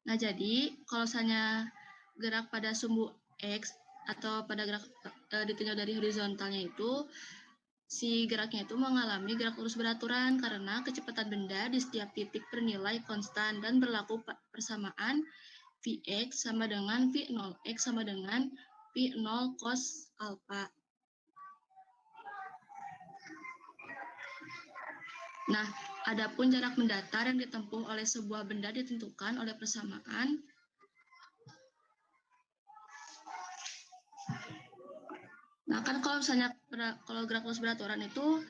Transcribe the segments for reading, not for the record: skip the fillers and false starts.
Nah, jadi kalau misalnya gerak pada sumbu X atau pada gerak ditinjau dari horizontalnya itu, si geraknya itu mengalami gerak lurus beraturan karena kecepatan benda di setiap titik bernilai konstan dan berlaku persamaan Vx sama dengan V0x sama dengan V0 cos alpha. Nah, adapun jarak mendatar yang ditempuh oleh sebuah benda ditentukan oleh persamaan Nah, kan kalau misalnya kalau gerak lurus beraturan itu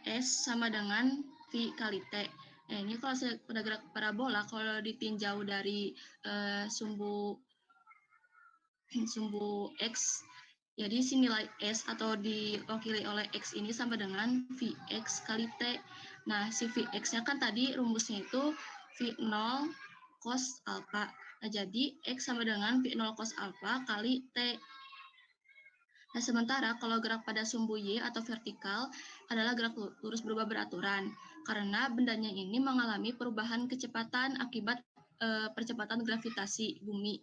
S sama dengan V kali T. Nah, ini kalau pada gerak parabola, kalau ditinjau dari sumbu X, jadi si nilai S atau diwakili oleh X ini sama dengan Vx kali T. Nah, si Vx-nya kan tadi rumusnya itu V0 cos alpha. Nah, jadi X sama dengan V0 cos alpha kali T. Nah, sementara kalau gerak pada sumbu Y atau vertikal adalah gerak lurus berubah beraturan, karena bendanya ini mengalami perubahan kecepatan akibat percepatan gravitasi bumi.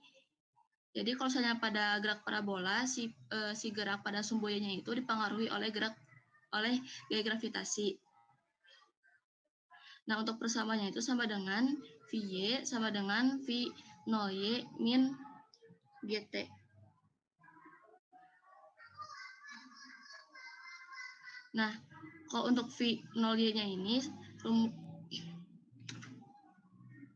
Jadi kalau misalnya pada gerak parabola, si gerak pada sumbu Y-nya itu dipengaruhi oleh gaya gravitasi. Nah, untuk persamaannya itu sama dengan Vy sama dengan V0Y min GT. Nah, kalau untuk V0Y-nya ini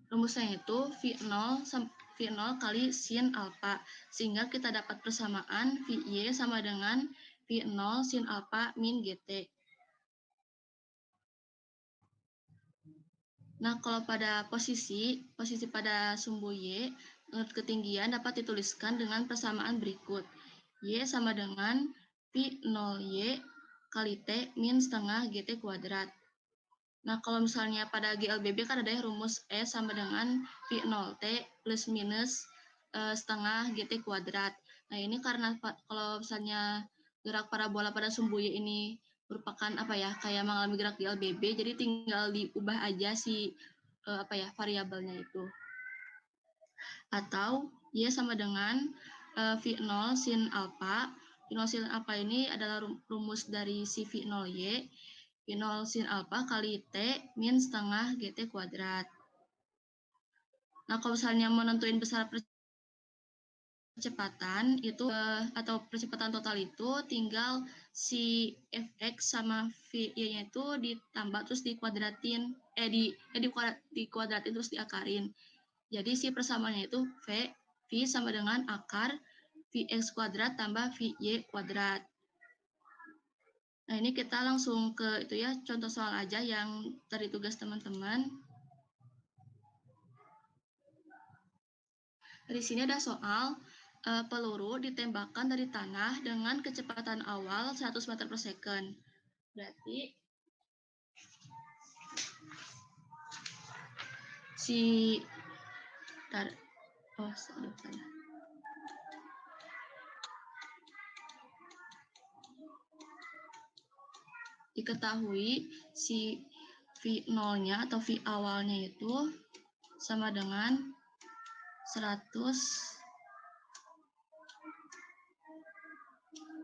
rumusnya itu V0 kali sin alpha, sehingga kita dapat persamaan Vy sama dengan V0 sin alpha min GT. Nah, kalau pada posisi pada sumbu Y, menurut ketinggian dapat dituliskan dengan persamaan berikut. Y sama dengan V0Y kali T min setengah GT kuadrat. Nah, kalau misalnya pada GLBB kan ada rumus S sama dengan V0T plus minus setengah GT kuadrat. Nah, ini karena kalau misalnya gerak parabola pada sumbu Y ini merupakan kayak mengalami gerak GLBB, jadi tinggal diubah aja si variabelnya itu. Atau Y sama dengan V0 sin alpha. V0 sin alpha ini adalah rumus dari si V0Y. V0 sin alpha kali T min setengah GT kuadrat. Nah, kalau misalnya mau nentuin besar percepatan itu atau percepatan total itu tinggal si Fx sama V-nya itu ditambah terus dikuadratin dikuadratin terus diakarin. Jadi si persamaannya itu V sama dengan akar Vx kuadrat tambah Vy kuadrat. Nah, ini kita langsung ke itu ya, contoh soal aja yang dari tugas teman-teman. Di sini ada soal peluru ditembakkan dari tanah dengan kecepatan awal 100 meter per second. Berarti diketahui si V0-nya atau V awalnya itu sama dengan 100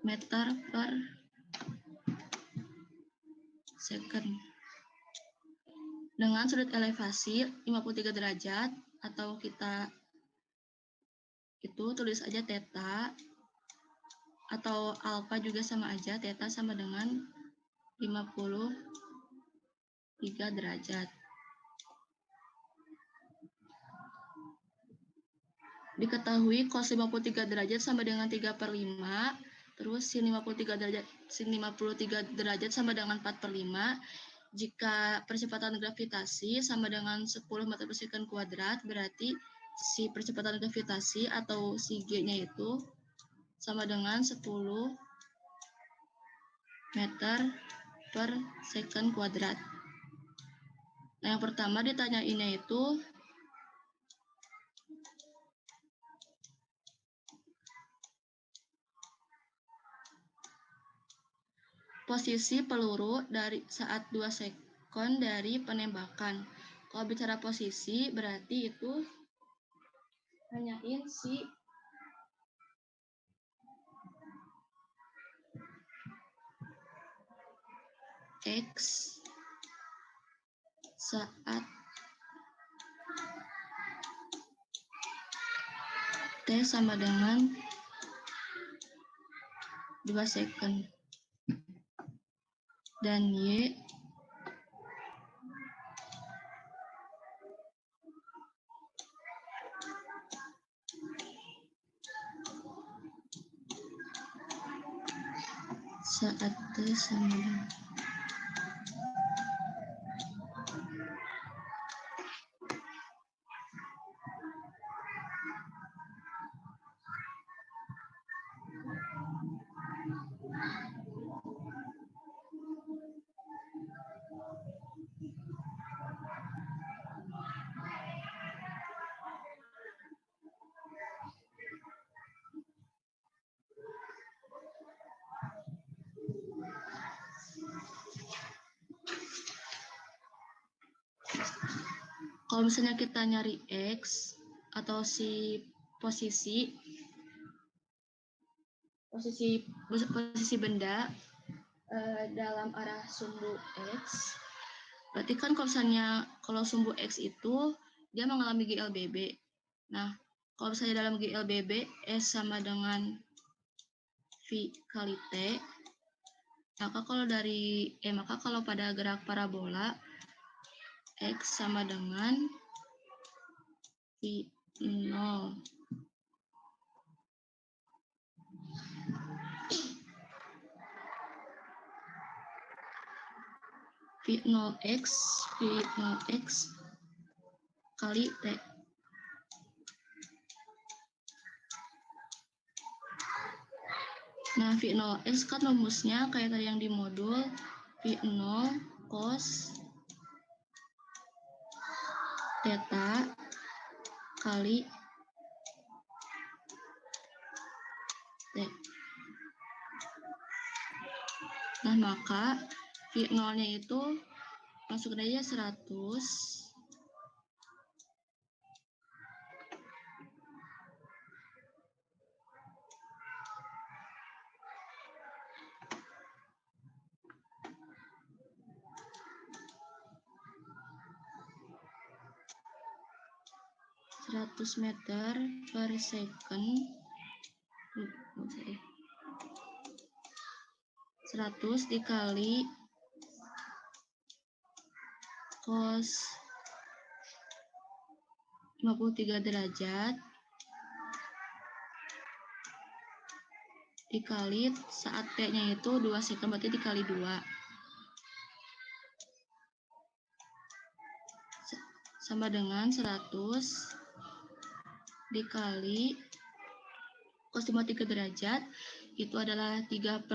meter per second dengan sudut elevasi 53 derajat, atau kita itu tulis aja theta, atau alpha juga sama aja, theta sama dengan 53 derajat. Diketahui cos 53 derajat sama dengan 3/5, terus sin 53 derajat sama dengan 4/5. Jika percepatan gravitasi sama dengan 10 meter per second kuadrat, berarti si percepatan gravitasi atau si G-nya itu sama dengan 10 meter per second kuadrat. Nah, yang pertama ditanyainnya itu posisi peluru dari saat 2 sekon dari penembakan. Kalau bicara posisi berarti itu nanyain si X saat T sama dengan 2 second dan Y saat T sama dengan kalau misalnya kita nyari X atau si posisi benda dalam arah sumbu X, berarti kan kalau sumbu X itu dia mengalami GLBB. Nah, kalau misalnya dalam GLBB S sama dengan V kali T, maka kalau pada gerak parabola X sama dengan V0 V0x kali T. Nah, V0x kan rumusnya kayak tadi yang di modul, V0 cos theta kali T. Nah, maka V0-nya itu masukin aja 100 meter per second 100 dikali cos 53 derajat dikali saat T-nya itu 2 second, berarti dikali 2 sama dengan 100 dikali cos 53 derajat itu adalah 3/5,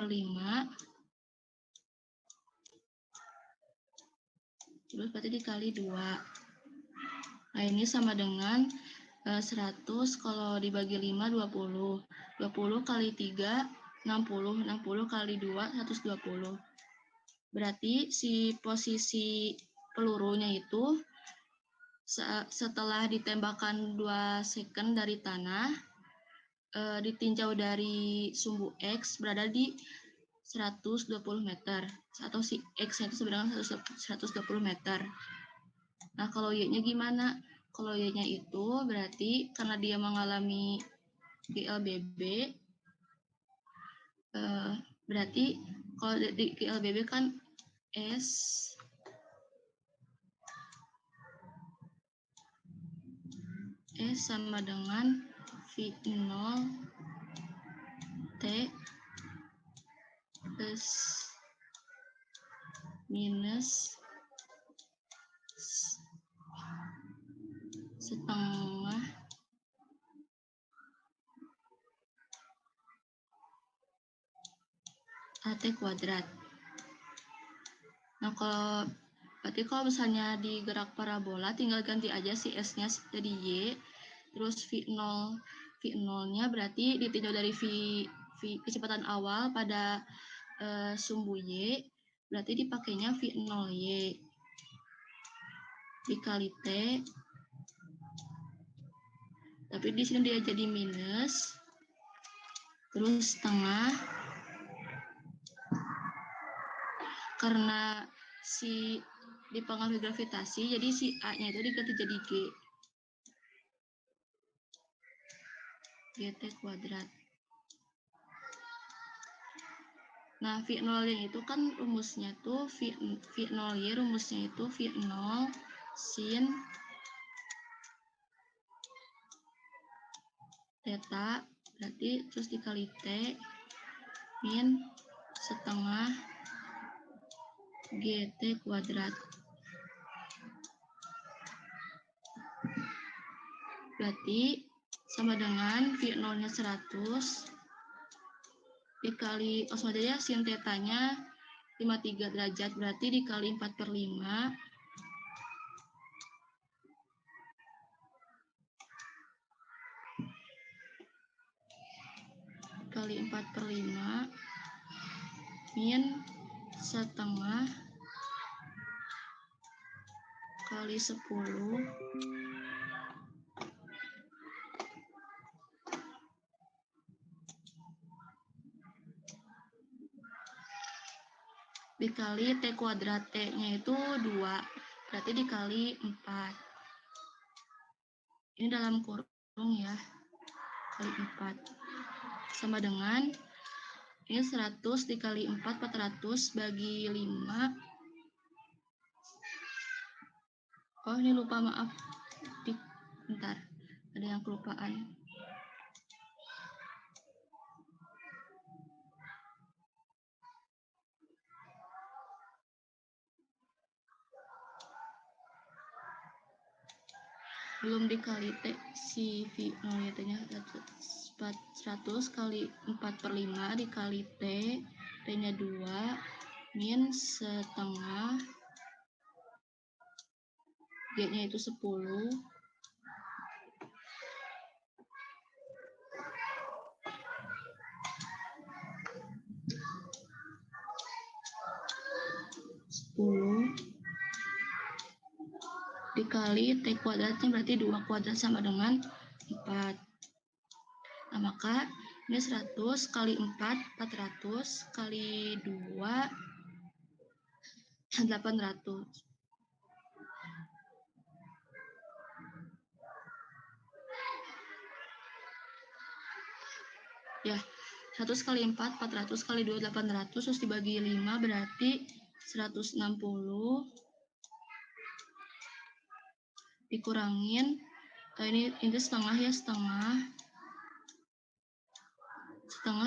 terus berarti dikali 2. Nah, ini sama dengan 100 kalau dibagi 5 20 kali 3 60 kali 2 120. Berarti si posisi pelurunya itu setelah ditembakkan 2 second dari tanah, ditinjau dari sumbu X berada di 120 meter atau si X itu sebenarnya 120 meter. Nah, kalau Y-nya gimana? Kalau Y-nya itu berarti karena dia mengalami GLBB, berarti kalau di GLBB kan S sama dengan V0 T plus minus setengah AT kuadrat. Nah, berarti kalau misalnya di gerak parabola tinggal ganti aja si S-nya jadi Y, terus V0-nya berarti ditinjau dari V kecepatan awal pada sumbu Y, berarti dipakainya V0Y dikali T Tapi di sini dia jadi minus, terus setengah, karena si dipengaruhi gravitasi, jadi si A-nya itu diganti jadi G. GT kuadrat. Nah, V0-nya itu kan rumusnya tuh V0-nya rumusnya itu V0 sin theta, berarti terus dikali T min setengah GT kuadrat. Berarti sama dengan V0-nya 100 dikali, langsung aja ya, sin theta-nya 53 derajat, berarti dikali 4/5 kali 4/5 min setengah kali 10 dikali T kuadrat. T-nya itu 2, berarti dikali 4. Ini dalam kurung ya, kali 4. Sama dengan, ini 100 dikali 4, 400 bagi 5. Oh, ini lupa, maaf. Bentar, ada yang kelupaan. Belum dikali T, si V0 nya 100 kali 4/5 dikali T, T-nya 2, min setengah, G-nya itu 10, dikali T kuadratnya berarti 2 kuadrat sama dengan 4. Nah, maka ini 100 kali 4, 400 kali 2, 800. Ya, 100 kali 4, 400 kali 2, 800, terus dibagi 5 berarti 160 dikurangin, ini setengah ya, setengah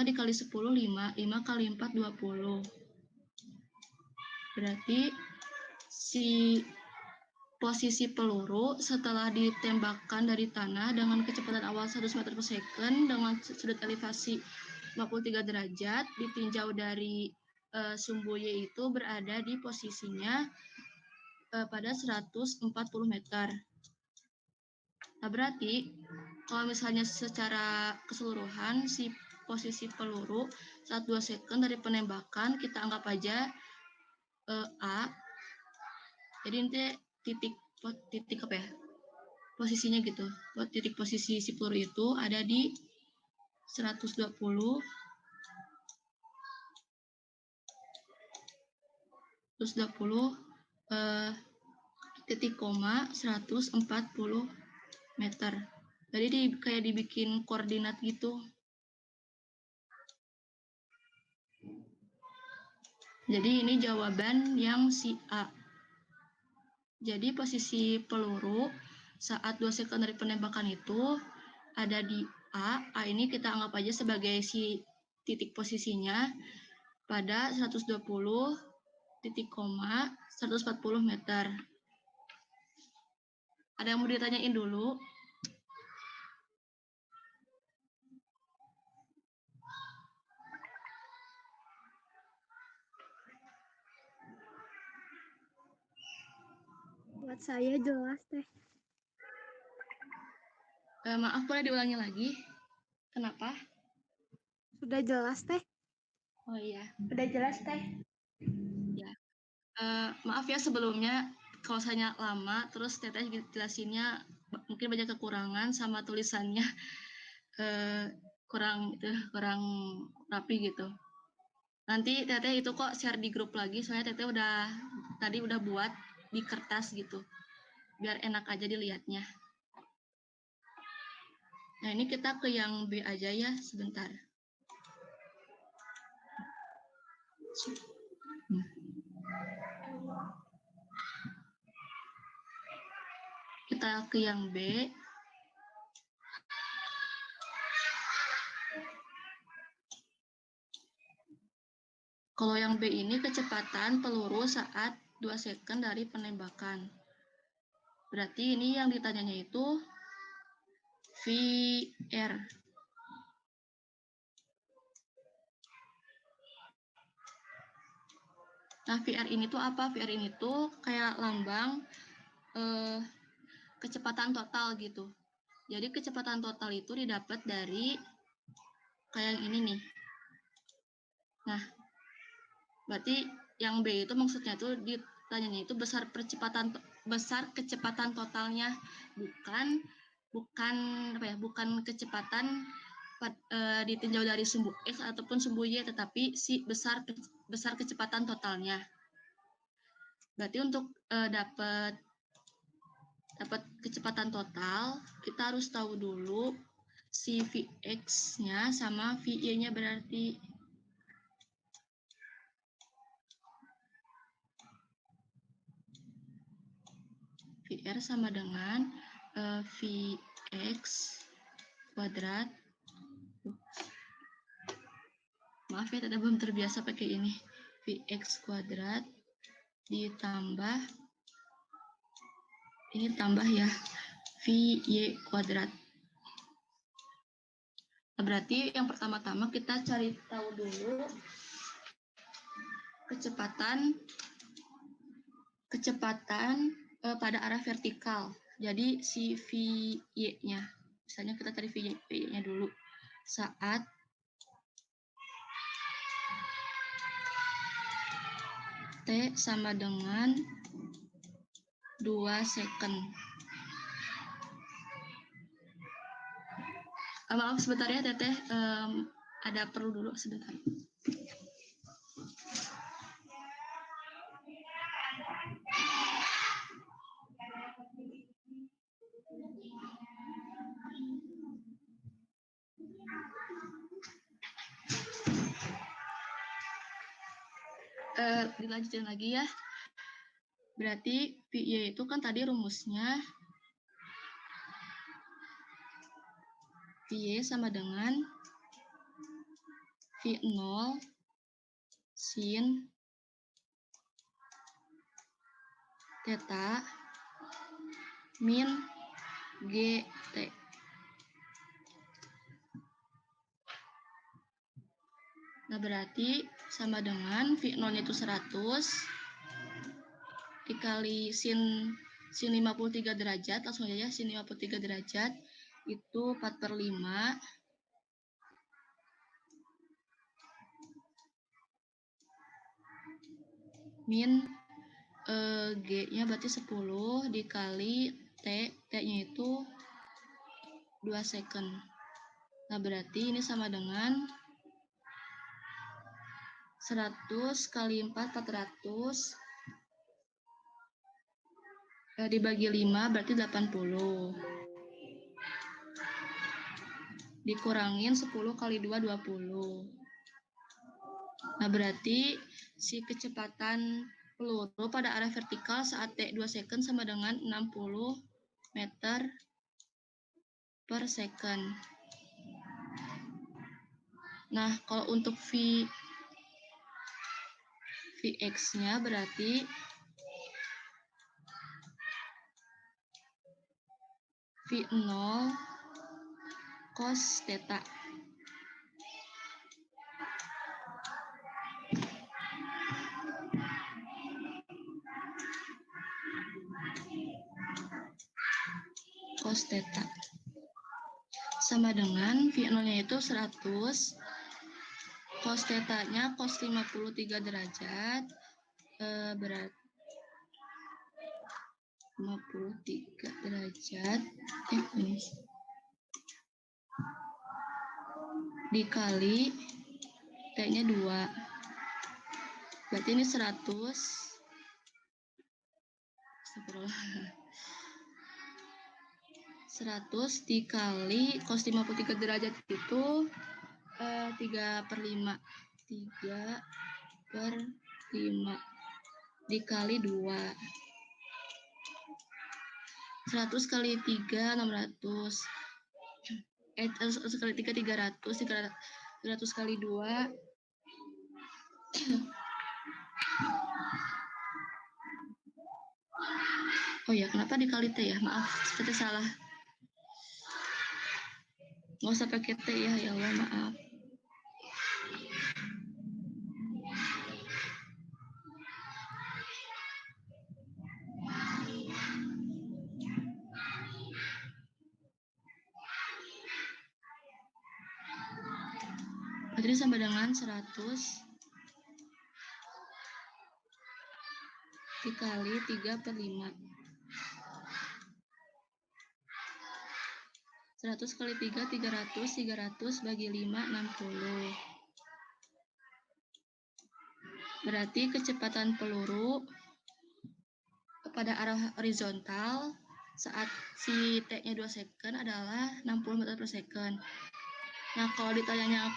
dikali 10, 5 kali 4, 20. Berarti si posisi peluru setelah ditembakkan dari tanah dengan kecepatan awal 100 meter per second dengan sudut elevasi 53 derajat ditinjau dari sumbu Y itu berada di posisinya pada 140 meter. Nah, berarti kalau misalnya secara keseluruhan si posisi peluru saat 2 second dari penembakan kita anggap aja A. Jadi nanti titik apa ya? Posisinya gitu. Buat titik posisi si peluru itu ada di 120 titik koma 140 meter. Jadi kayak dibikin koordinat gitu. Jadi ini jawaban yang si A. Jadi posisi peluru saat 2 second dari penembakan itu ada di A. A ini kita anggap aja sebagai si titik posisinya pada 120 titik koma 140 meter. Ada yang mau ditanyain dulu? Buat saya jelas teh. Maaf, boleh diulangi lagi? Kenapa? Sudah jelas teh. Oh iya, udah jelas teh. Ya, maaf ya sebelumnya kalau saya lama, terus teteh jelasinnya mungkin mungkin banyak kekurangan sama tulisannya kurang rapi gitu. Nanti Teteh itu kok share di grup lagi, soalnya Teteh tadi udah buat di kertas gitu, biar enak aja dilihatnya. Nah ini kita ke yang B aja ya, sebentar. Kita ke yang B. Kalau yang B ini kecepatan peluru saat 2 second dari penembakan. Berarti ini yang ditanyanya itu VR. Nah, VR ini tuh apa? VR ini tuh kayak lambang kecepatan total gitu. Jadi kecepatan total itu didapat dari kayak yang ini nih. Nah, berarti yang B itu maksudnya tuh ditanyanya itu besar kecepatan totalnya, bukan kecepatan ditinjau dari sumbu X ataupun sumbu Y, tetapi si besar kecepatan totalnya. Berarti untuk dapat kecepatan total, kita harus tahu dulu si Vx-nya sama Vy-nya berarti. VR sama dengan Vx kuadrat. Maaf ya, tadi belum terbiasa pakai ini. Vx kuadrat ditambah, ini tambah ya, Vy kuadrat. Nah, berarti yang pertama-tama kita cari tahu dulu kecepatan pada arah vertikal. Jadi si Vy-nya, misalnya kita cari Vy-nya dulu. Saat T sama dengan 2 second. Maaf sebentar ya Teteh, ada perlu dulu sebentar. Dilanjutin lagi ya. Berarti Vy itu kan tadi rumusnya Vy sama dengan V0 sin theta min GT. Nah, berarti sama dengan V0 itu 100 dikali sin 53 derajat, langsung aja ya, sin 53 derajat itu 4/5 min G-nya berarti 10 dikali T-nya itu 2 second. Nah, berarti ini sama dengan 100 kali 4, 400 dibagi 5 berarti 80. Dikurangin 10 kali 2, 20. Nah, berarti si kecepatan peluru pada arah vertikal saat T 2 second sama dengan 60 meter per second. Nah, kalau untuk Vx-nya berarti V0 cos theta. Cos theta sama dengan V0-nya itu 100, cos theta-nya cos 53 derajat, 53 derajat ini dikali T-nya 2. Berarti ini 100. Astagfirullah. 100 dikali cos 53 derajat itu 3/5. 3/5 dikali 2. 100 kali 3 600. 100 kali 3 300. 300 kali 2 oh ya, kenapa dikali T ya? Maaf, seperti salah. Nggak usah pakai T ya, ya Allah, maaf. Berarti sama dengan 100 dikali 3/5. 100 kali 3 300. 300 bagi 5 60. Berarti kecepatan peluru pada arah horizontal saat si T-nya 2 second adalah 60 meter per second. Nah, kalau ditanyanya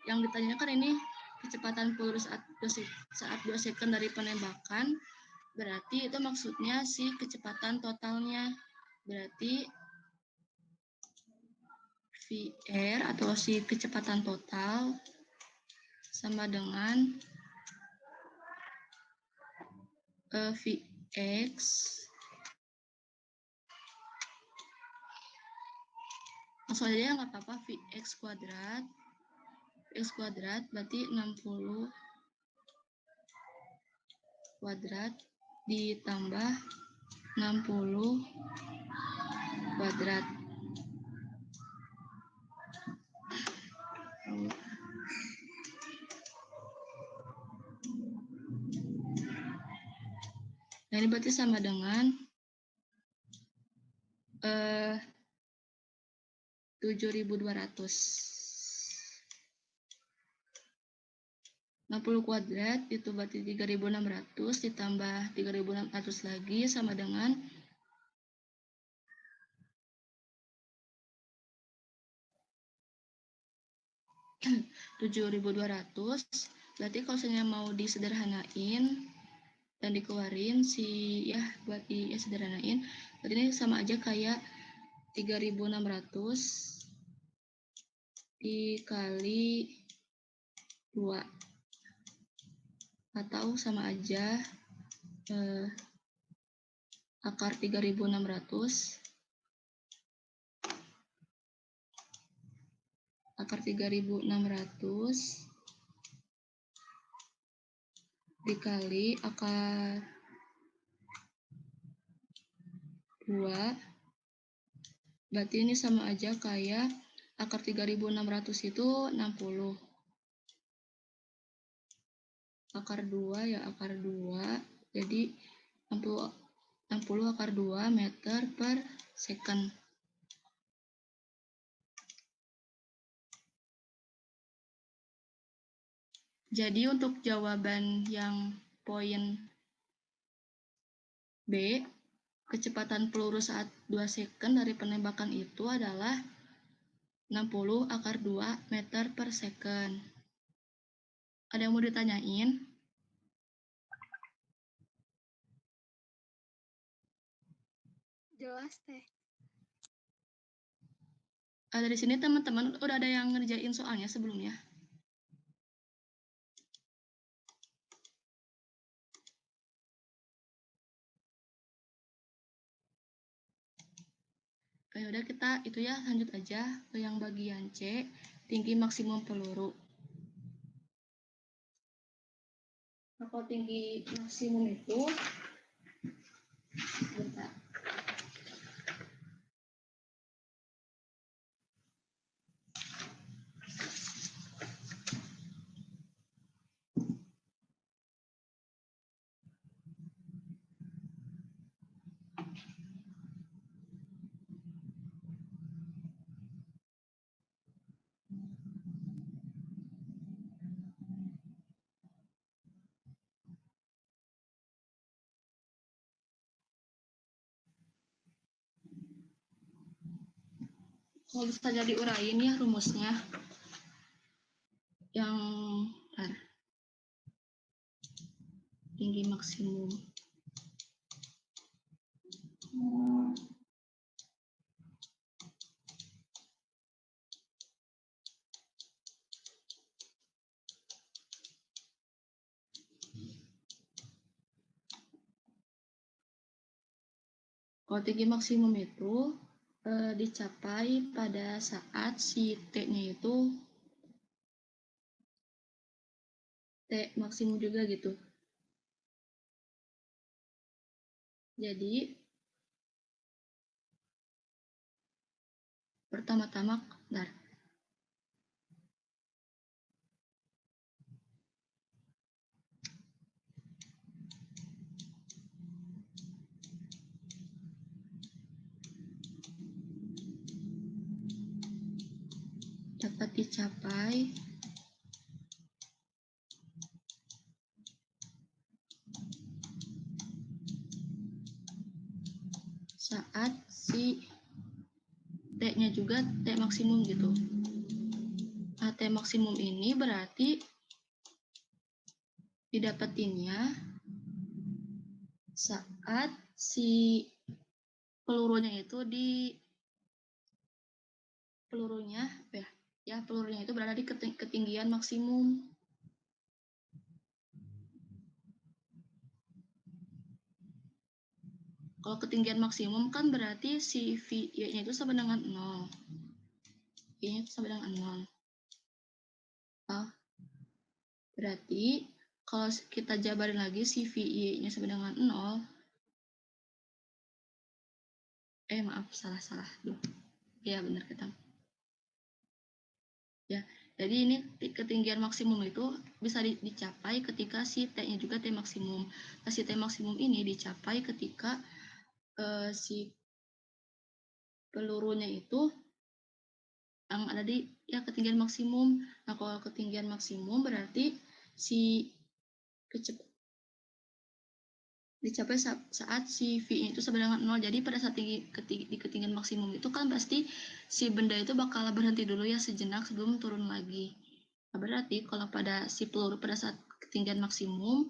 yang ditanyakan ini kecepatan peluru saat 2 second dari penembakan, berarti itu maksudnya si kecepatan totalnya. Berarti VR atau si kecepatan total sama dengan Vx langsung aja nggak apa-apa, Vx kuadrat berarti 60 kuadrat ditambah 60 kuadrat. Nah, ini berarti sama dengan 7.200. 60 kuadrat itu berarti 3.600 ditambah 3.600 lagi sama dengan 7.200. Berarti kalau misalnya mau disederhanain dan dikeluarin buat sederhanain, berarti ini sama aja kayak 3.600 dikali 2 atau sama aja akar 3.600 dikali akar 2, berarti ini sama aja kayak akar 3.600 itu 60. Akar 2 ya, akar 2. Jadi 60 akar 2 meter per second. Jadi untuk jawaban yang poin B, kecepatan peluru saat 2 second dari penembakan itu adalah 60 akar 2 meter per second. Ada yang mau ditanyain? Jelas teh. Dari sini teman-teman udah ada yang ngerjain soalnya sebelumnya? Ya udah, kita itu ya lanjut aja ke yang bagian C, tinggi maksimum peluru. Nah, kalau tinggi maksimum itu bentar. Kalau bisa jadi urain ya rumusnya. Yang tinggi maksimum. Kalau tinggi maksimum itu dicapai pada saat si T-nya itu T maksimum juga gitu. Jadi pertama-tama, bentar. Dapat dicapai saat si T-nya juga T maksimum gitu. Nah, T maksimum ini berarti didapetinnya saat si pelurunya itu pelurunya itu berada di ketinggian maksimum. Kalau ketinggian maksimum kan berarti si VY-nya itu sama dengan 0. Y-nya itu sama dengan 0. Oh, berarti kalau kita jabarin lagi si VY-nya sama dengan 0. Maaf, salah. Ya, benar kita. Ya, jadi ini ketinggian maksimum itu bisa dicapai ketika si T-nya juga T maksimum. Nah, si T maksimum ini dicapai ketika si pelurunya itu yang ada di ketinggian maksimum. Nah, kalau ketinggian maksimum berarti si dicapai saat si V itu sama dengan 0. Jadi pada saat di ketinggian maksimum itu kan pasti si benda itu bakal berhenti dulu ya sejenak sebelum turun lagi. Nah, berarti kalau pada si peluru pada saat ketinggian maksimum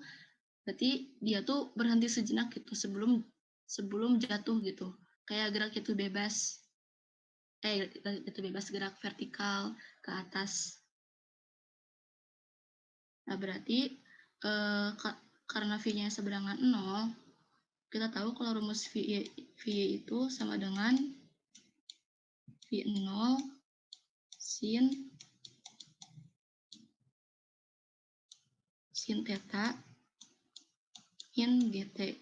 berarti dia tuh berhenti sejenak gitu sebelum jatuh gitu. Kayak gerak itu bebas. Itu bebas gerak vertikal ke atas. Nah, berarti karena V-nya seberangan 0, kita tahu kalau rumus VY itu sama dengan V0 sin theta in GT.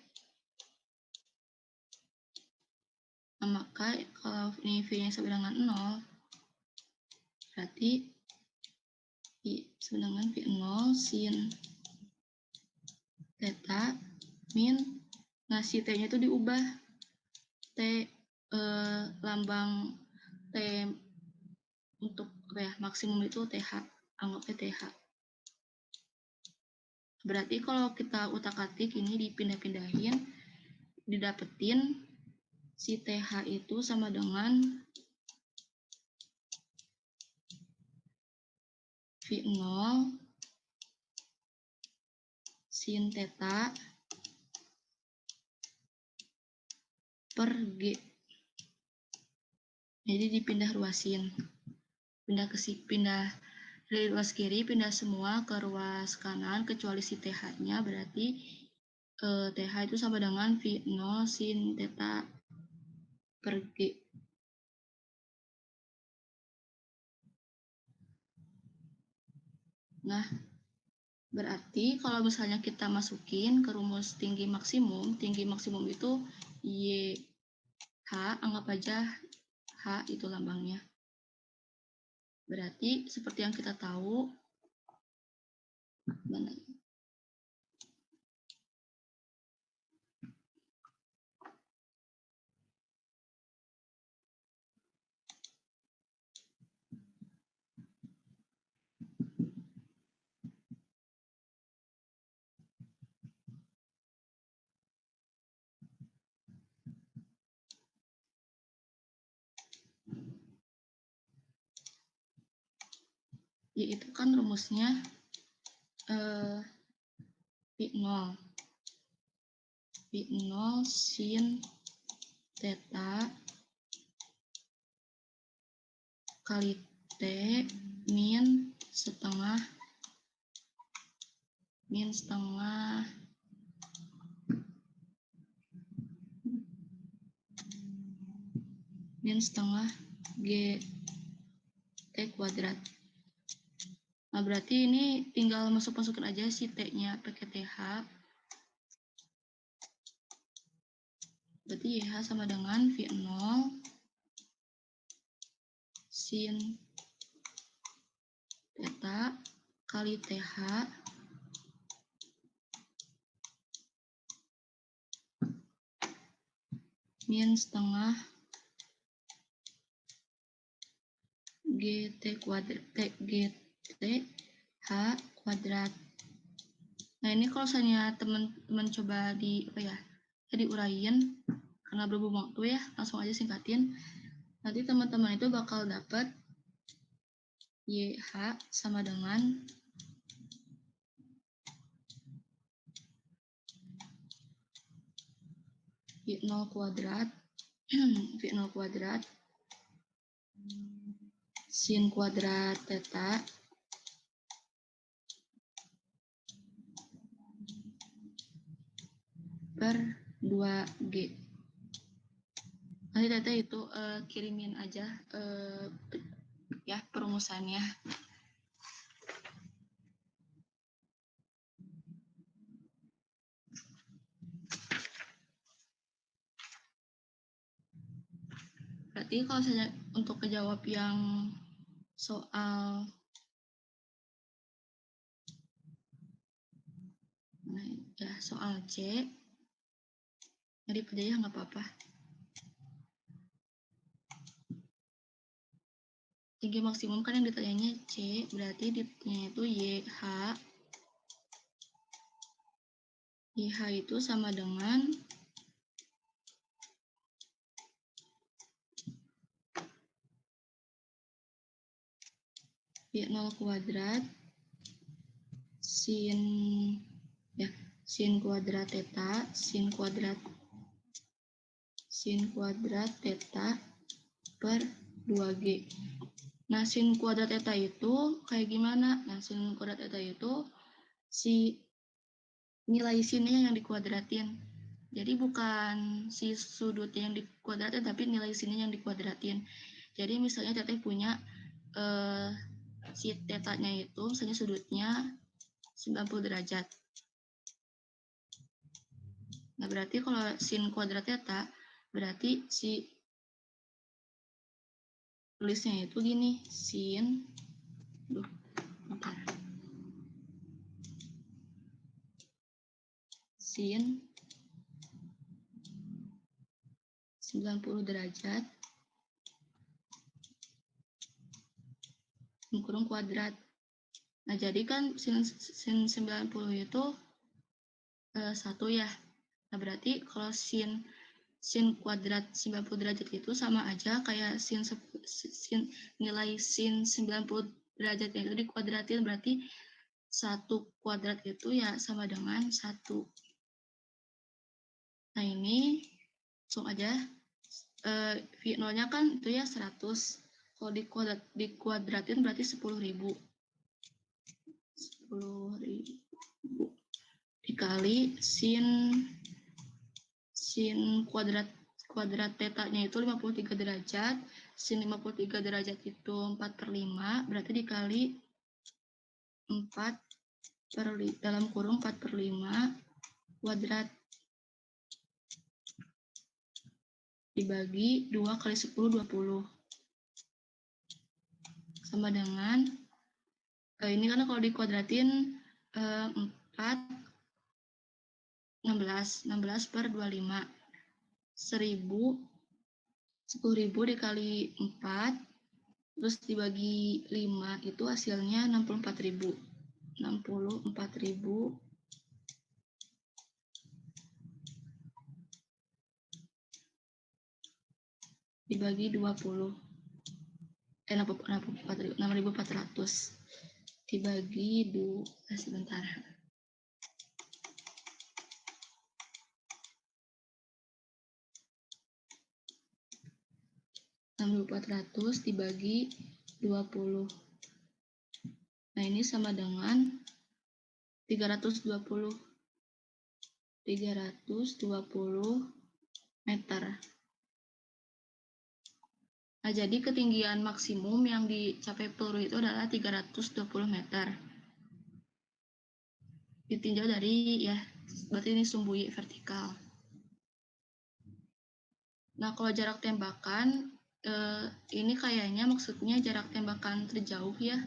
Nah, maka kalau ini V-nya sama dengan 0, berarti V sama dengan V0 sin theta min, nah si T-nya itu diubah. T lambang T untuk maksimum itu TH, anggapnya TH. Berarti kalau kita utak-atik ini dipindah-pindahin, didapetin si TH itu sama dengan V0 sin theta per G. Jadi dipindah ruasin. Pindah dari ruas kiri, pindah semua ke ruas kanan kecuali si TH-nya, berarti TH itu sama dengan V0 sin theta per G. Nah, berarti kalau misalnya kita masukin ke rumus tinggi maksimum itu YH, anggap aja H itu lambangnya. Berarti seperti yang kita tahu, mana yaitu kan rumusnya V0 sin theta kali T min setengah G T kuadrat. Nah, berarti ini tinggal masukin aja si T-nya pakai TH. Berarti YH sama dengan V0 sin theta kali TH min setengah GT H kuadrat. Nah, ini kalau misalnya teman-teman coba diuraiin karena berhubung waktu ya, langsung aja singkatin. Nanti teman-teman itu bakal dapat YH sama dengan V0 kuadrat V0 kuadrat sin kuadrat theta per 2G. Nanti Tete itu kirimin aja ya perumusannya. Berarti kalau saya untuk kejawab yang soal soal C, jadi aja ya nggak apa-apa. Tinggi maksimum kan yang ditanyanya C, berarti ditanya itu YH. YH itu sama dengan V0 kuadrat sin kuadrat theta per 2G. Nah, sin kuadrat theta itu kayak gimana? Nah, sin kuadrat theta itu si nilai sinnya yang dikuadratin. Jadi bukan si sudutnya yang dikuadratin, tapi nilai sinnya yang dikuadratin. Jadi misalnya Teteh punya si tetanya itu, misalnya sudutnya 90 derajat. Nah, berarti kalau sin kuadrat theta, berarti si tulisnya itu gini, sin 90 derajat kurung kuadrat. Nah, jadi kan sin 90 itu 1 ya. Nah, berarti kalau sin kuadrat 90 derajat itu sama aja kayak nilai sin 90 derajatnya itu dikuadratin, berarti 1 kuadrat itu ya sama dengan 1. Nah, ini langsung aja V0-nya kan itu ya 100. Kalau dikuadratin berarti 10.000. 10.000 dikali sin kuadrat tetanya itu 53 derajat. Sin 53 derajat itu 4/5, berarti dikali 4 dalam kurung 4/5 kuadrat dibagi 2 kali 10, 20. Sama dengan, ini karena kalau dikuadratin 4, 16 per 25. 10.000 dikali 4, terus dibagi 5, itu hasilnya 64.000. 64.000 dibagi 20. 6.400. dibagi 2, sebentar. (6.400) dibagi 20. Nah, ini sama dengan 320 meter. Nah, jadi ketinggian maksimum yang dicapai peluru itu adalah 320 meter. Ditinjau dari, ya, berarti ini sumbu vertikal. Nah, kalau jarak tembakan, ini kayaknya maksudnya jarak tembakan terjauh ya.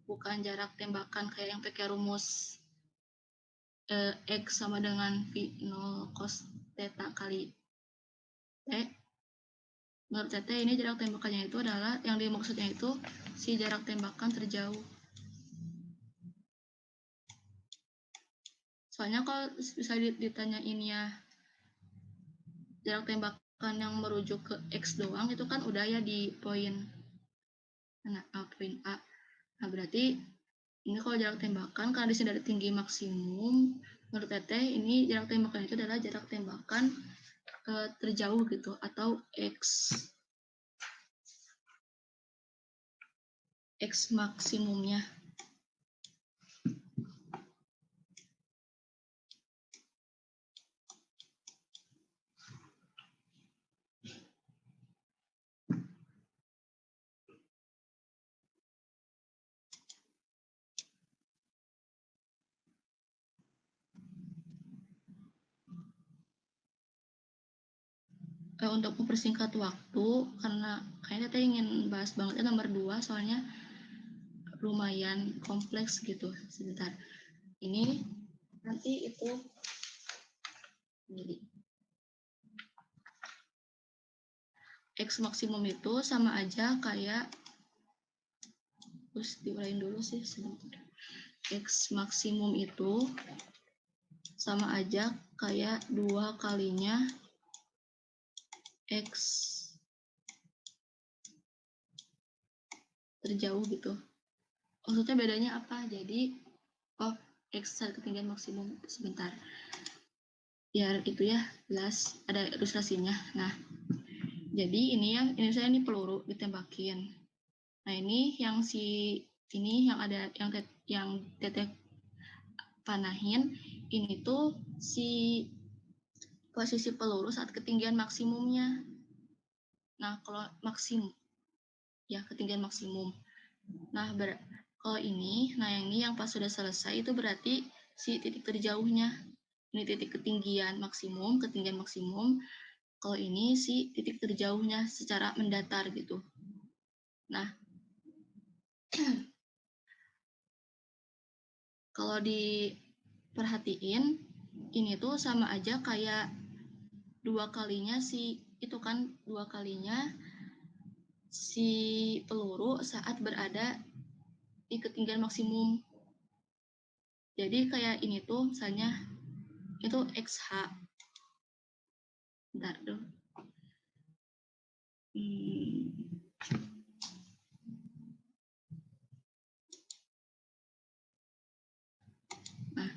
Bukan jarak tembakan kayak yang pakai rumus X sama dengan V0 cos theta kali T. Menurut Teteh ini jarak tembakannya itu adalah, yang dimaksudnya itu si jarak tembakan terjauh. Soalnya kalau bisa ditanyain ya jarak tembakan yang merujuk ke X doang itu kan udah ya di poin poin A. Nah, berarti ini kalau jarak tembakan karena di sini ada tinggi maksimum, menurut Teteh ini jarak tembakan itu adalah jarak tembakan terjauh gitu, atau X maksimumnya. Untuk mempersingkat waktu, karena kayaknya Teteh ingin bahas banget nomor 2, soalnya lumayan kompleks gitu. Sebentar, ini nanti itu jadi X maksimum itu sama aja kayak, terus diurain dulu sih sebentar. X maksimum itu sama aja kayak 2 kalinya X terjauh gitu. Maksudnya bedanya apa? Jadi X ketinggian maksimum, sebentar. Biar itu ya jelas, ada ilustrasinya. Nah, jadi ini saya ini peluru ditembakin. Nah, ini yang ada yang Teteh panahin, ini tuh si posisi peluru saat ketinggian maksimumnya. Nah, kalau ketinggian maksimum. Nah, kalau ini, yang ini yang pas sudah selesai itu berarti si titik terjauhnya. Ini titik ketinggian maksimum. Kalau ini si titik terjauhnya secara mendatar gitu. Nah, kalau diperhatiin, ini tuh sama aja kayak 2 kalinya si peluru saat berada di ketinggian maksimum. Jadi kayak ini tuh misalnya itu XH. Bentar dulu. Nah,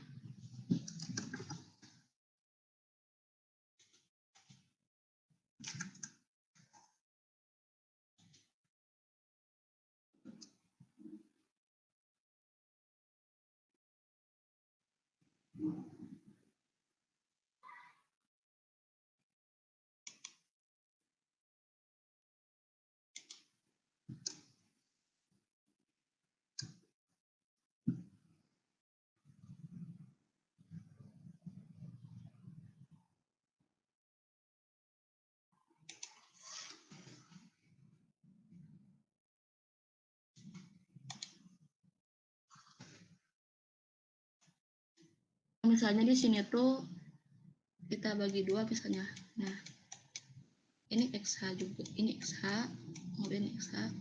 misalnya di sini tuh kita bagi 2 misalnya. Nah, ini XH juga, ini XH, kemudian XH.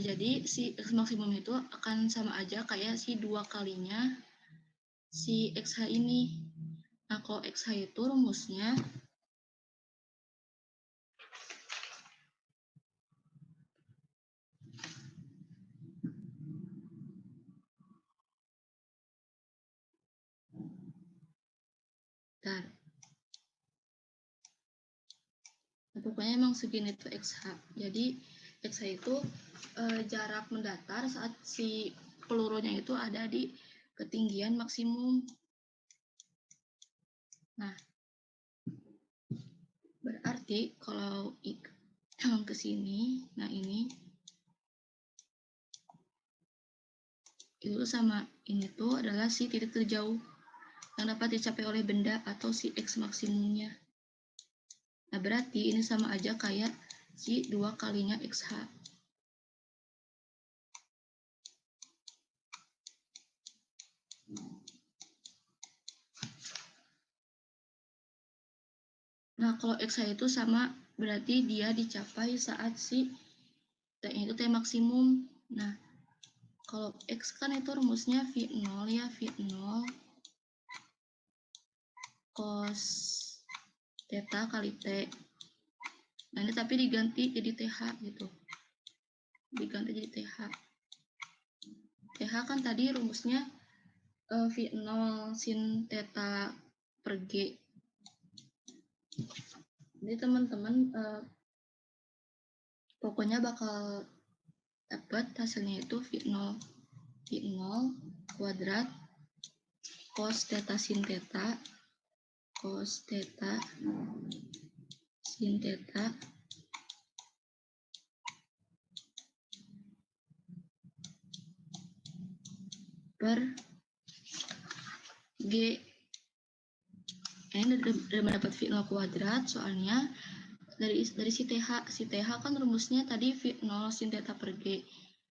jadi si X maksimum itu akan sama aja kayak si 2 kalinya si XH ini. Nah, kalau XH itu rumusnya bentar. Nah, pokoknya emang segini tuh XH. Jadi XH itu jarak mendatar saat si pelurunya itu ada di ketinggian maksimum. Nah, berarti kalau ke sini, nah ini itu sama ini tuh adalah si titik terjauh yang dapat dicapai oleh benda atau si X maksimumnya. Nah, berarti ini sama aja kayak si 2 kalinya XH. Nah, kalau XH itu sama berarti dia dicapai saat si T-nya itu T maksimum. Nah, kalau X kan itu rumusnya V0 ya, V0 cos theta kali T. Nah, ini tapi diganti jadi TH gitu. Diganti jadi TH. TH kan tadi rumusnya V0 sin theta per G. Jadi teman-teman pokoknya bakal dapat hasilnya itu V0 kuadrat cos theta sin theta sin theta per G. Ini dari mendapat V0 kuadrat soalnya dari si TH kan rumusnya tadi V0 sin theta per G.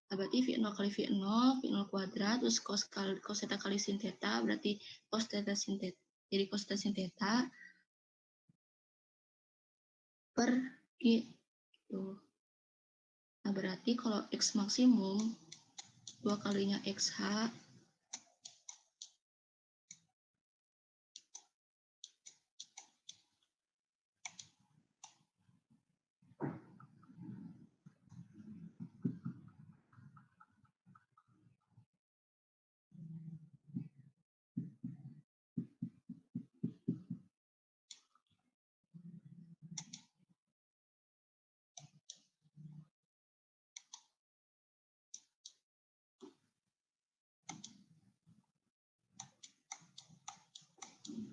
Nah, berarti V0 kali V0 kuadrat terus cos theta kali sin theta berarti cos theta sin theta. Jadi cos theta sin theta per G. Tuh. Nah, berarti kalau X maksimum 2 kalinya XH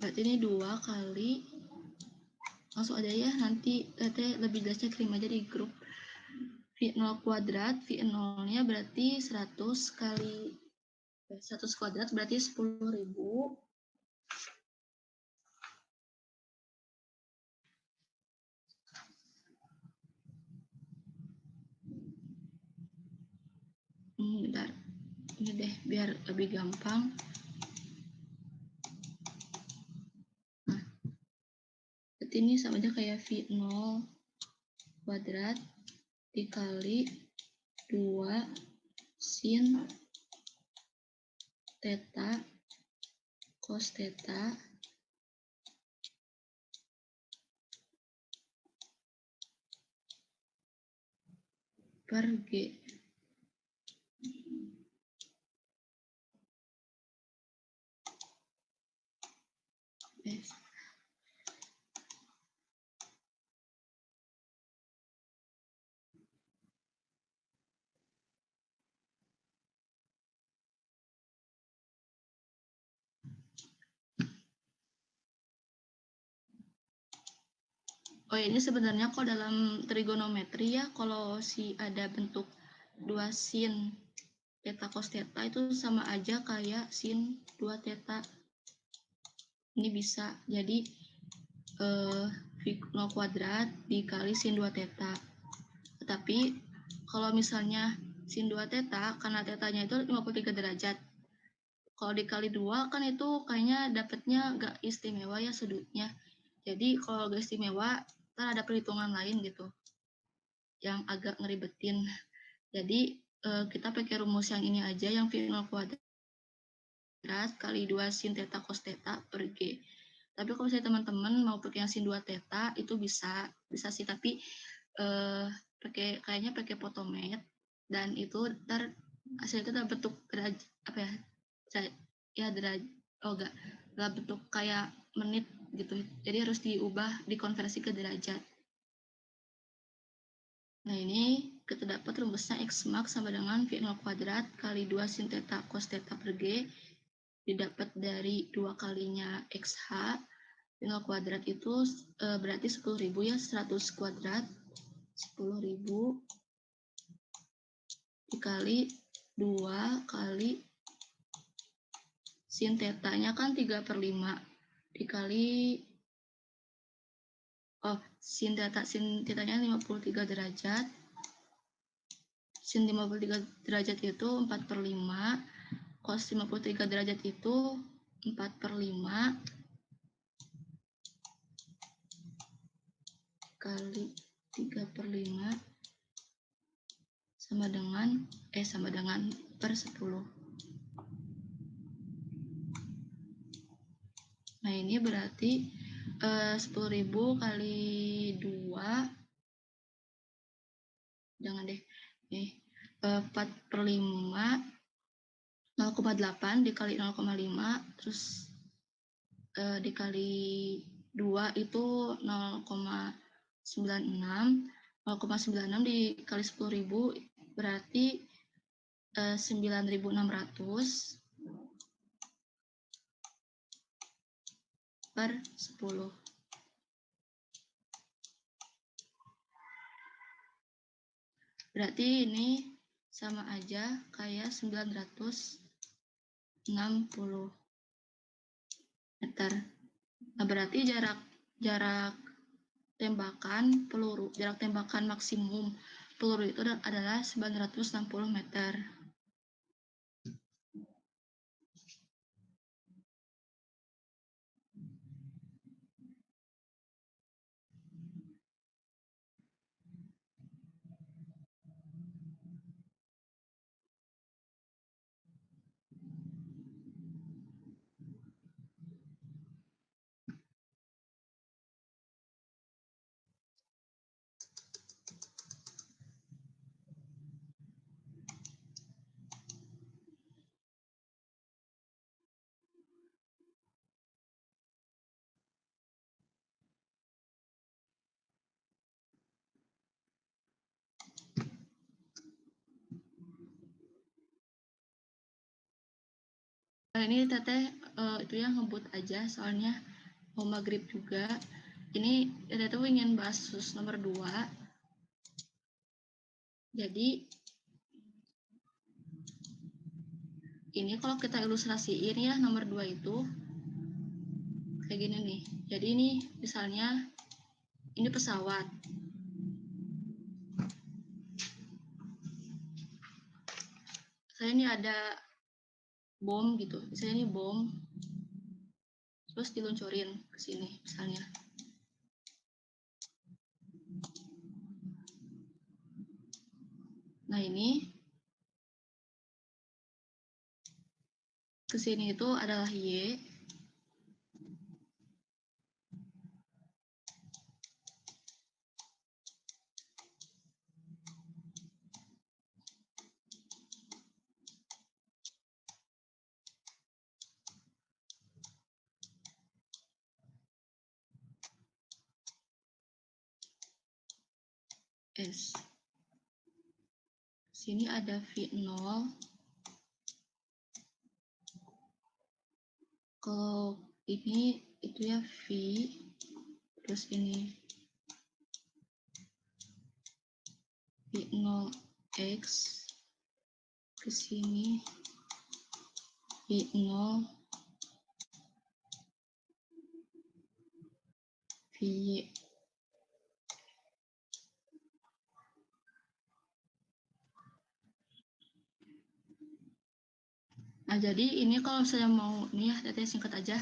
berarti ini 2 kali langsung aja ya, nanti lebih jelasnya kirim aja di grup. V0 kuadrat, V0 nya berarti 100 kali 100 kuadrat berarti 10.000 bentar ini deh biar lebih gampang. Nah, berarti ini sama aja kayak V0 kuadrat dikali 2 sin theta cos theta per G. Oh, ini sebenarnya kok dalam trigonometri ya, kalau si ada bentuk 2 sin theta cos theta itu sama aja kayak sin 2 theta. Ini bisa jadi V0 kuadrat dikali sin 2 theta. Tetapi kalau misalnya sin 2 theta, karena tetanya itu 53 derajat. Kalau dikali 2 kan itu kayaknya dapatnya gak istimewa ya sudutnya. Jadi kalau gak istimewa, kan ada perhitungan lain gitu yang agak ngeribetin. Jadi kita pakai rumus yang ini aja, yang V0 kuadrat kali 2 sin theta cos theta per G. Tapi kalau misalnya teman-teman mau pakai yang sin 2 theta, itu bisa sih, tapi kayaknya pakai Photomath, dan itu ntar hasilnya itu bentuk derajat, apa ya, enggak bentuk kayak menit gitu. Jadi harus dikonversi ke derajat. Nah, ini kita dapat rumusnya X max sama dengan V0 kuadrat kali 2 sin theta cos theta per G, didapat dari 2 kalinya XH. V0 kuadrat itu berarti 10.000 ya, 100 kuadrat. 10.000 dikali 2 kali sin theta-nya kan 3/5 dikali sin theta-nya 53 derajat. Sin 53 derajat itu 4/5, cos 53 derajat itu 4/5 kali 3/5 sama dengan per 10. Nah, ini berarti 10.000 kali 2, jangan deh, 4/5, 0,8 dikali 0,5, terus dikali 2 itu 0,96, 0,96 dikali 10.000 berarti 9.600 per 10. Berarti ini sama aja kayak 960 meter. Nah, berarti jarak tembakan maksimum peluru itu adalah 960 meter. Nah, ini teteh itu yang ngebut aja, soalnya mau maghrib juga. Ini teteh tuh ingin bahas sus nomor 2. Jadi ini kalau kita ilustrasiin ya, nomor 2 itu kayak gini nih. Jadi ini misalnya ini pesawat. Saya ini ada bom gitu. Misalnya ini bom, terus diluncurin ke sini misalnya. Nah, ini ke sini itu adalah Y. S. Sini ada V0. Kalau ini itu ya V, terus ini V0X, ke sini V0 VY. Nah, jadi ini kalau saya mau nih ya, data singkat aja.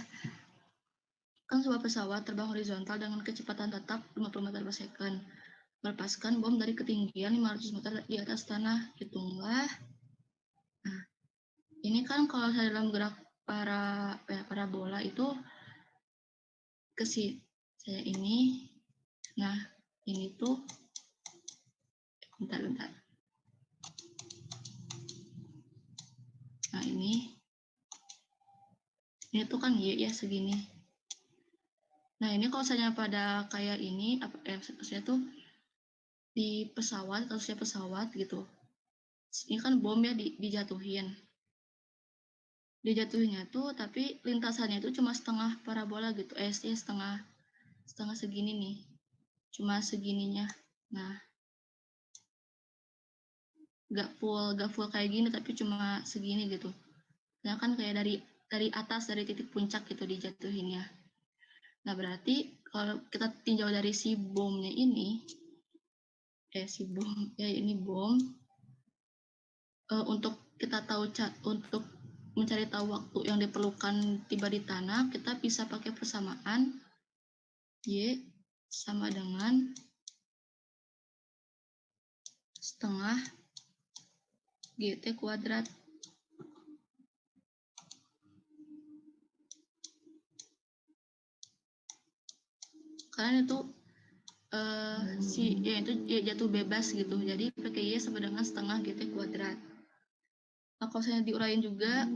Kan sebuah pesawat terbang horizontal dengan kecepatan tetap 50 meter per second. melepaskan bom dari ketinggian 500 meter di atas tanah. Hitunglah. Nah, ini kan kalau dalam gerak parabola itu ke saya ini. Nah, ini tuh bentar. Nah, ini tuh kan Y ya segini. Nah, ini kalau misalnya pada kayak ini, saya tuh di pesawat, kasusnya pesawat gitu. Ini kan bom ya dijatuhin. Dijatuhinnya tuh, tapi lintasannya itu cuma setengah parabola gitu. Setengah segini nih. Cuma segininya. Nah, nggak full kayak gini, tapi cuma segini gitu. Nah, kan kayak dari atas, dari titik puncak gitu dijatuhinnya. Nah, berarti kalau kita tinjau dari si bomnya ini, ini bom, untuk kita tahu untuk mencari tahu waktu yang diperlukan tiba di tanah, kita bisa pakai persamaan Y sama dengan setengah GT kuadrat. Karena itu itu jatuh bebas gitu, jadi pakai Y sama dengan setengah GT kuadrat. Nah, kalau saya diuraiin juga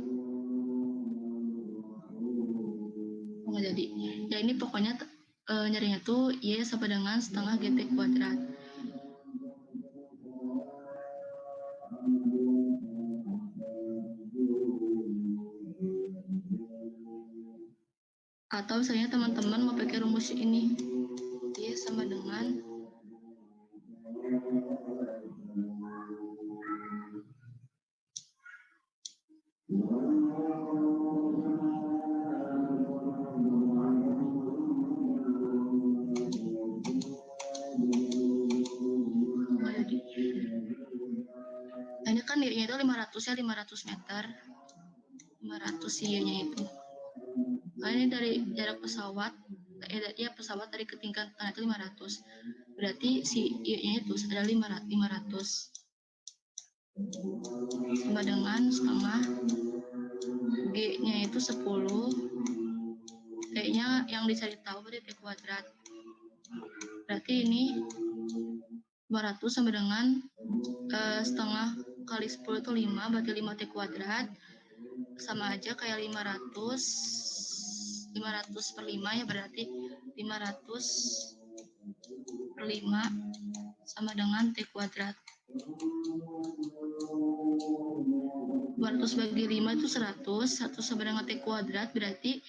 nggak jadi. Ya ini pokoknya nyarinya tuh Y sama dengan setengah GT kuadrat. Atau misalnya teman-teman mau pakai rumus ini, Y sama dengan ini kan Y-nya itu 500 ya, 500 meter. 500 Y-nya itu. Nah, ini dari jarak pesawat, pesawat dari ketinggian tanah itu 500. Berarti si Y-nya itu adalah 500. Sama dengan setengah G-nya itu 10. T-nya yang dicari tahu berarti T kuadrat. Berarti ini 200 sama dengan setengah kali 10 itu 5, berarti 5 T kuadrat. Sama aja kayak 500 per 5 ya, berarti 500 per 5 sama dengan T kuadrat. 200 bagi 5 itu 100 sama dengan T kuadrat, berarti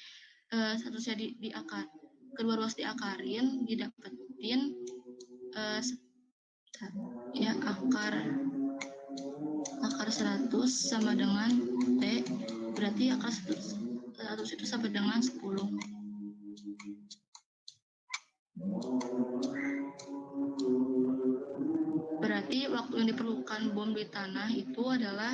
100-nya diakar, kedua ruas diakarin, didapetin ya akar 100 sama dengan T, berarti akar 100 itu sama dengan 10. Berarti waktu yang diperlukan bom di tanah itu adalah